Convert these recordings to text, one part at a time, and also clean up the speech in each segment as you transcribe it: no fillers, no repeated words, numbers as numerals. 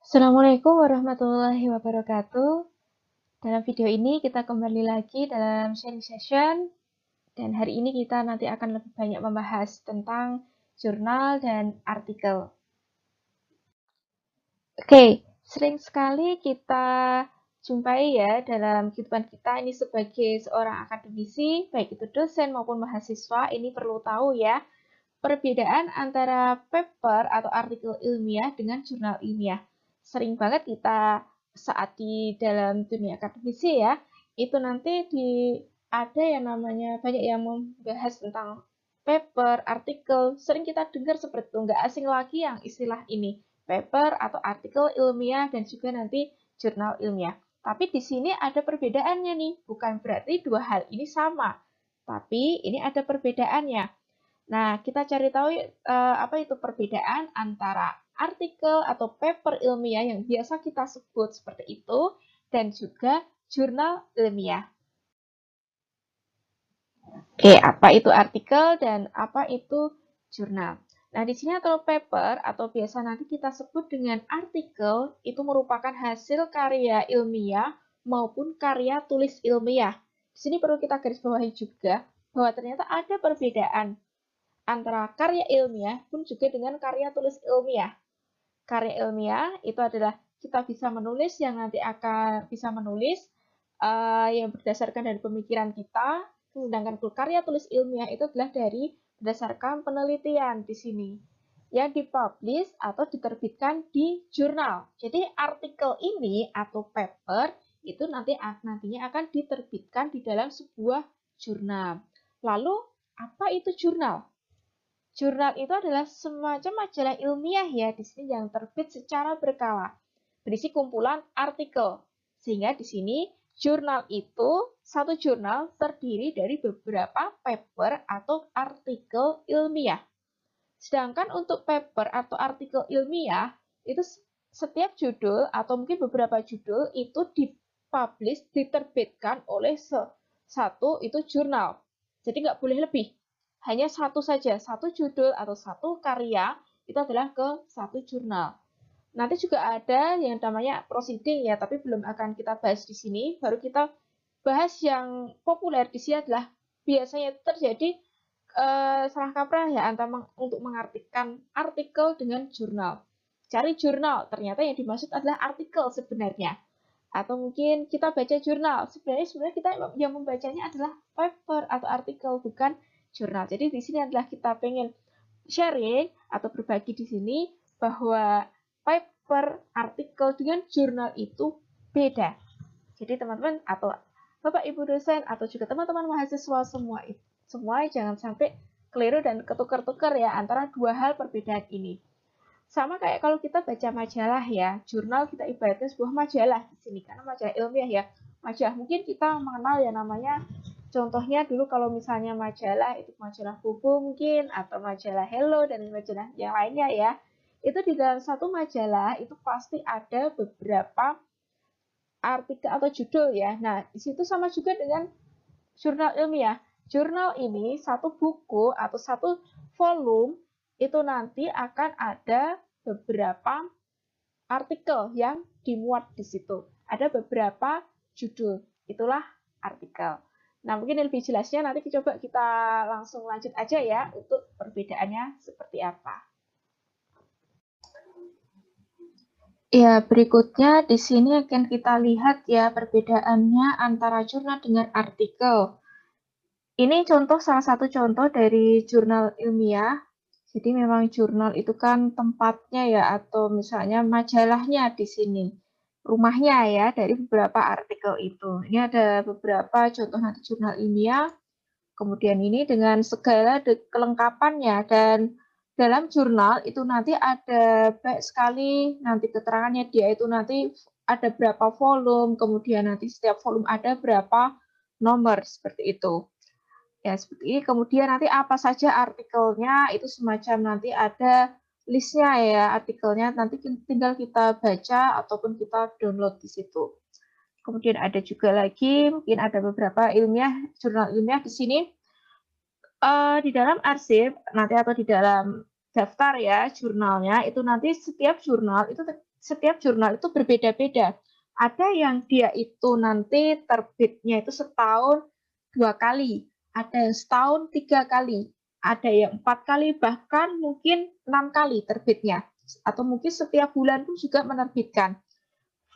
Assalamualaikum warahmatullahi wabarakatuh. Dalam video ini kita kembali lagi dalam sharing session dan hari ini kita nanti akan lebih banyak membahas tentang jurnal dan artikel. Oke, sering sekali kita jumpai ya dalam kehidupan kita ini sebagai seorang akademisi, baik itu dosen maupun mahasiswa, ini perlu tahu ya, perbedaan antara paper atau artikel ilmiah dengan jurnal ilmiah. Sering banget kita saat di dalam dunia akademisi ya, itu nanti ada yang namanya banyak yang membahas tentang paper, artikel, sering kita dengar seperti itu, nggak asing lagi yang istilah ini, paper atau artikel ilmiah dan juga nanti jurnal ilmiah. Tapi di sini ada perbedaannya nih, bukan berarti dua hal ini sama, tapi ini ada perbedaannya. Nah, kita cari tahu apa itu perbedaan antara artikel atau paper ilmiah yang biasa kita sebut seperti itu dan juga jurnal ilmiah. Oke, apa itu artikel dan apa itu jurnal? Nah, di sini kalau paper atau biasa nanti kita sebut dengan artikel itu merupakan hasil karya ilmiah maupun karya tulis ilmiah. Di sini perlu kita garis bawahi juga bahwa ternyata ada perbedaan antara karya ilmiah pun juga dengan karya tulis ilmiah. Karya ilmiah itu adalah kita bisa menulis yang nanti akan bisa menulis yang berdasarkan dari pemikiran kita, sedangkan karya tulis ilmiah itu adalah dari berdasarkan penelitian di sini yang dipublish atau diterbitkan di jurnal. Jadi artikel ini atau paper itu nantinya akan diterbitkan di dalam sebuah jurnal. Lalu apa itu jurnal? Jurnal itu adalah semacam majalah ilmiah ya di sini yang terbit secara berkala, berisi kumpulan artikel. Sehingga di sini jurnal itu satu jurnal terdiri dari beberapa paper atau artikel ilmiah. Sedangkan untuk paper atau artikel ilmiah itu setiap judul atau mungkin beberapa judul itu dipublish, diterbitkan oleh satu itu jurnal. Jadi nggak boleh lebih. Hanya satu saja, satu judul atau satu karya itu adalah ke satu jurnal. Nanti juga ada yang namanya proceeding ya, tapi belum akan kita bahas di sini. Baru kita bahas yang populer di sini adalah biasanya terjadi salah kaprah ya antara untuk mengartikan artikel dengan jurnal. Cari jurnal, ternyata yang dimaksud adalah artikel sebenarnya. Atau mungkin kita baca jurnal, sebenarnya kita yang membacanya adalah paper atau artikel, bukan jurnal. Jadi di sini adalah kita pengen sharing atau berbagi di sini bahwa paper, artikel dengan jurnal itu beda. Jadi teman-teman atau Bapak Ibu dosen atau juga teman-teman mahasiswa semua jangan sampai keliru dan ketukar-tukar ya antara dua hal perbedaan ini. Sama kayak kalau kita baca majalah ya, jurnal kita ibaratnya sebuah majalah di sini karena majalah ilmiah ya. Majalah mungkin kita mengenal ya namanya, contohnya dulu kalau misalnya majalah itu majalah Buku mungkin atau majalah Hello dan majalah yang lainnya ya. Itu di dalam satu majalah itu pasti ada beberapa artikel atau judul ya. Nah, di situ sama juga dengan jurnal ilmiah. Jurnal ini satu buku atau satu volume itu nanti akan ada beberapa artikel yang dimuat di situ. Ada beberapa judul. Itulah artikel. Nah, mungkin lebih jelasnya nanti coba kita langsung lanjut aja ya untuk perbedaannya seperti apa. Ya, berikutnya di sini akan kita lihat ya perbedaannya antara jurnal dengan artikel. Ini salah satu contoh dari jurnal ilmiah. Jadi memang jurnal itu kan tempatnya ya atau misalnya majalahnya di sini. Rumahnya ya dari beberapa artikel itu. Ini ada beberapa contoh nanti jurnal ilmiah. Kemudian ini dengan segala kelengkapannya dan dalam jurnal itu nanti ada banyak sekali nanti keterangannya dia itu nanti ada berapa volume, kemudian nanti setiap volume ada berapa nomor seperti itu. Ya, seperti ini. Kemudian nanti apa saja artikelnya, itu semacam nanti ada listnya ya, artikelnya nanti tinggal kita baca ataupun kita download di situ. Kemudian ada juga lagi, mungkin ada beberapa jurnal ilmiah di sini. Di dalam arsip nanti atau di dalam daftar ya jurnalnya, itu nanti setiap jurnal itu berbeda-beda. Ada yang dia itu nanti terbitnya itu setahun 2 kali, ada yang setahun 3 kali, ada yang 4 kali, bahkan mungkin 6 kali terbitnya, atau mungkin setiap bulan pun juga menerbitkan.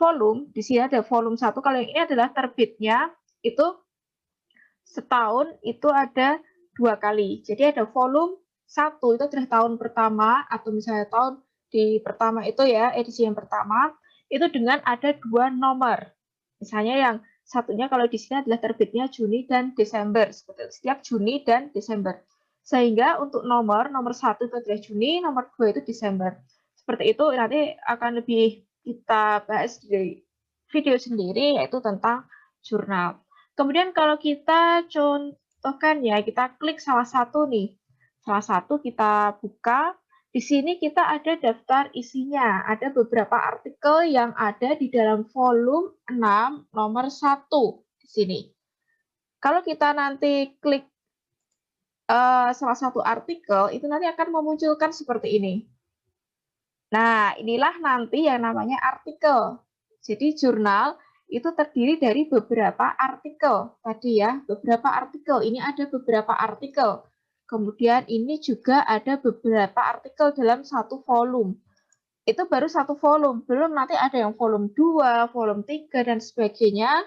Volume, di sini ada volume 1, kalau yang ini adalah terbitnya itu setahun itu ada 2 kali. Jadi ada volume 1 itu adalah tahun pertama, atau misalnya tahun di pertama itu ya, edisi yang pertama, itu dengan ada 2 nomor. Misalnya yang satunya kalau di sini adalah terbitnya Juni dan Desember, setiap Juni dan Desember. Sehingga untuk nomor 1 itu adalah Juni, nomor 2 itu Desember. Seperti itu nanti akan lebih kita bahas di video sendiri, yaitu tentang jurnal. Kemudian kalau kita contohkan ya, kita klik salah satu nih. Salah satu kita buka. Di sini kita ada daftar isinya. Ada beberapa artikel yang ada di dalam volume 6 nomor 1 di sini. Kalau kita nanti klik salah satu artikel, itu nanti akan memunculkan seperti ini. Nah, inilah nanti yang namanya artikel. Jadi jurnal itu terdiri dari beberapa artikel. Tadi ya, beberapa artikel. Ini ada beberapa artikel. Kemudian ini juga ada beberapa artikel dalam satu volume. Itu baru satu volume. Belum nanti ada yang volume 2, volume 3, dan sebagainya.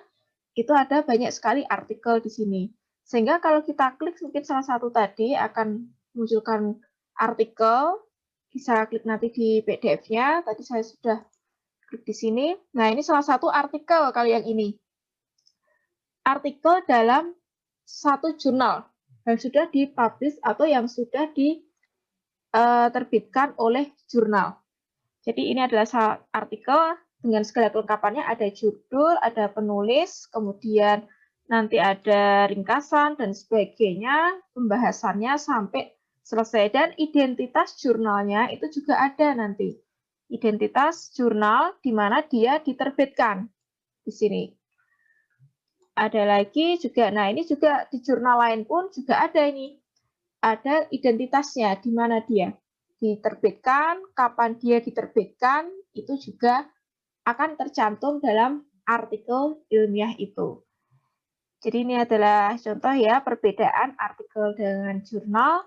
Itu ada banyak sekali artikel di sini. Sehingga kalau kita klik mungkin salah satu tadi akan munculkan artikel. Bisa klik nanti di PDF-nya. Tadi saya sudah klik di sini. Nah, ini salah satu artikel kalau yang ini. Artikel dalam satu jurnal yang sudah dipublish atau yang sudah diterbitkan oleh jurnal. Jadi ini adalah artikel dengan segala kelengkapannya, ada judul, ada penulis, kemudian nanti ada ringkasan dan sebagainya, pembahasannya sampai selesai, dan identitas jurnalnya itu juga ada nanti. Identitas jurnal di mana dia diterbitkan di sini. Ada lagi juga, nah ini juga di jurnal lain pun juga ada ini. Ada identitasnya di mana dia diterbitkan, kapan dia diterbitkan, itu juga akan tercantum dalam artikel ilmiah itu. Jadi ini adalah contoh ya perbedaan artikel dengan jurnal,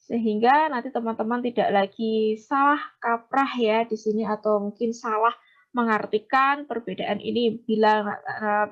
sehingga nanti teman-teman tidak lagi salah kaprah ya di sini, atau mungkin salah mengartikan perbedaan ini. Bila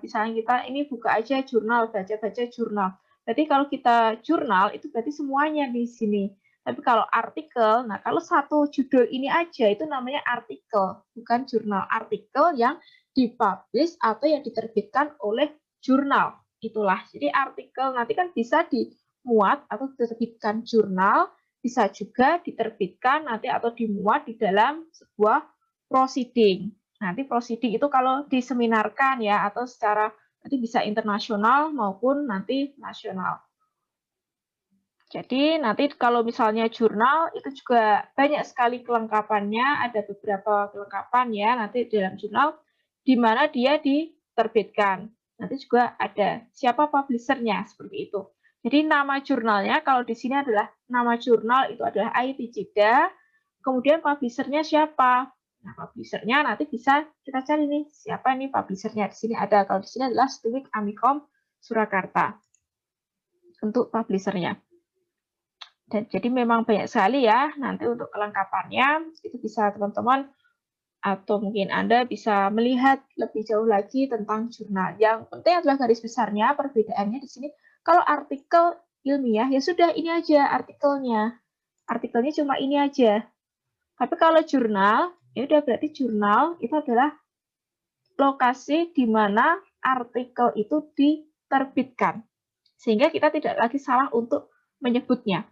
misalnya kita ini buka aja jurnal, baca-baca jurnal. Berarti kalau kita jurnal itu berarti semuanya di sini. Tapi kalau artikel, nah kalau satu judul ini aja itu namanya artikel, bukan jurnal. Artikel yang dipublish atau yang diterbitkan oleh jurnal. Itulah. Jadi artikel nanti kan bisa dimuat atau diterbitkan jurnal, bisa juga diterbitkan nanti atau dimuat di dalam sebuah proceeding. Nanti proceeding itu kalau diseminarkan ya, atau secara nanti bisa internasional maupun nanti nasional. Jadi nanti kalau misalnya jurnal itu juga banyak sekali kelengkapannya, ada beberapa kelengkapan ya nanti dalam jurnal di mana dia diterbitkan. Nanti juga ada siapa publishernya seperti itu. Jadi nama jurnalnya kalau di sini adalah nama jurnal itu adalah IT Cida, kemudian publishernya siapa. Nah, publishernya nanti bisa kita cari nih siapa nih publishernya. Di sini ada, kalau di sini adalah Stiwik Amikom Surakarta untuk publishernya. Dan jadi memang banyak sekali ya, nanti untuk kelengkapannya itu bisa teman-teman atau mungkin Anda bisa melihat lebih jauh lagi tentang jurnal. Yang penting adalah garis besarnya, perbedaannya di sini. Kalau artikel ilmiah ya sudah ini aja artikelnya. Artikelnya cuma ini aja. Tapi kalau jurnal, ya udah berarti jurnal itu adalah lokasi di mana artikel itu diterbitkan. Sehingga kita tidak lagi salah untuk menyebutnya.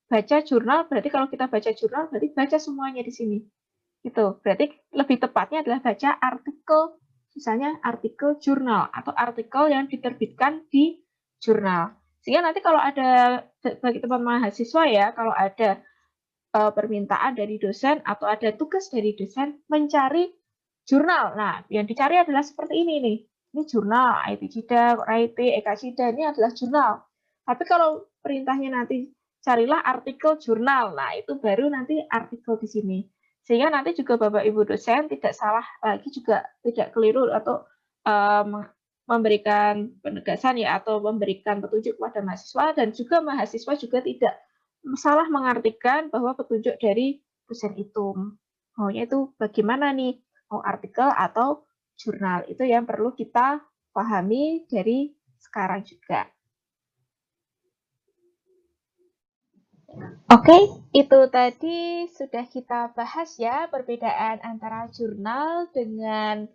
Baca jurnal, berarti kalau kita baca jurnal, berarti baca semuanya di sini. Gitu. Berarti lebih tepatnya adalah baca artikel, misalnya artikel jurnal, atau artikel yang diterbitkan di jurnal. Sehingga nanti kalau ada, bagi teman-teman mahasiswa ya, kalau ada permintaan dari dosen, atau ada tugas dari dosen, mencari jurnal. Nah, yang dicari adalah seperti ini nih. Ini jurnal, IT Cida, IT, EK Cida, ini adalah jurnal. Tapi kalau perintahnya nanti carilah artikel jurnal. Nah, itu baru nanti artikel di sini. Sehingga nanti juga Bapak Ibu dosen tidak salah lagi, juga tidak keliru atau memberikan penegasan ya, atau memberikan petunjuk kepada mahasiswa, dan juga mahasiswa juga tidak salah mengartikan bahwa petunjuk dari dosen itu maunya itu bagaimana nih, mau artikel atau jurnal. Itu yang perlu kita pahami dari sekarang juga. Oke, itu tadi sudah kita bahas ya perbedaan antara jurnal dengan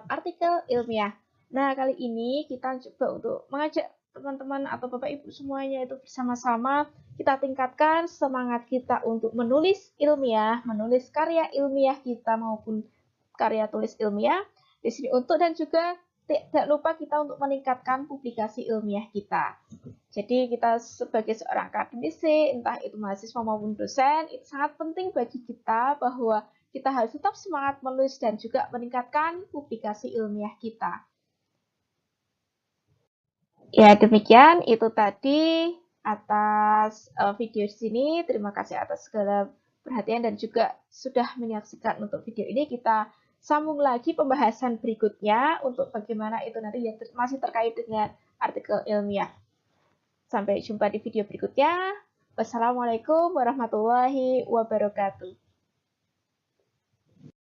artikel ilmiah. Nah, kali ini kita coba untuk mengajak teman-teman atau Bapak Ibu semuanya itu bersama-sama kita tingkatkan semangat kita untuk menulis ilmiah, menulis karya ilmiah kita maupun karya tulis ilmiah di sini untuk, dan juga tidak lupa kita untuk meningkatkan publikasi ilmiah kita. Jadi kita sebagai seorang akademisi, entah itu mahasiswa maupun dosen, itu sangat penting bagi kita bahwa kita harus tetap semangat menulis dan juga meningkatkan publikasi ilmiah kita. Ya, demikian itu tadi atas video di sini. Terima kasih atas segala perhatian dan juga sudah menyaksikan untuk video ini. Kita sambung lagi pembahasan berikutnya untuk bagaimana itu nanti yang masih terkait dengan artikel ilmiah. Sampai jumpa di video berikutnya. Wassalamualaikum warahmatullahi wabarakatuh.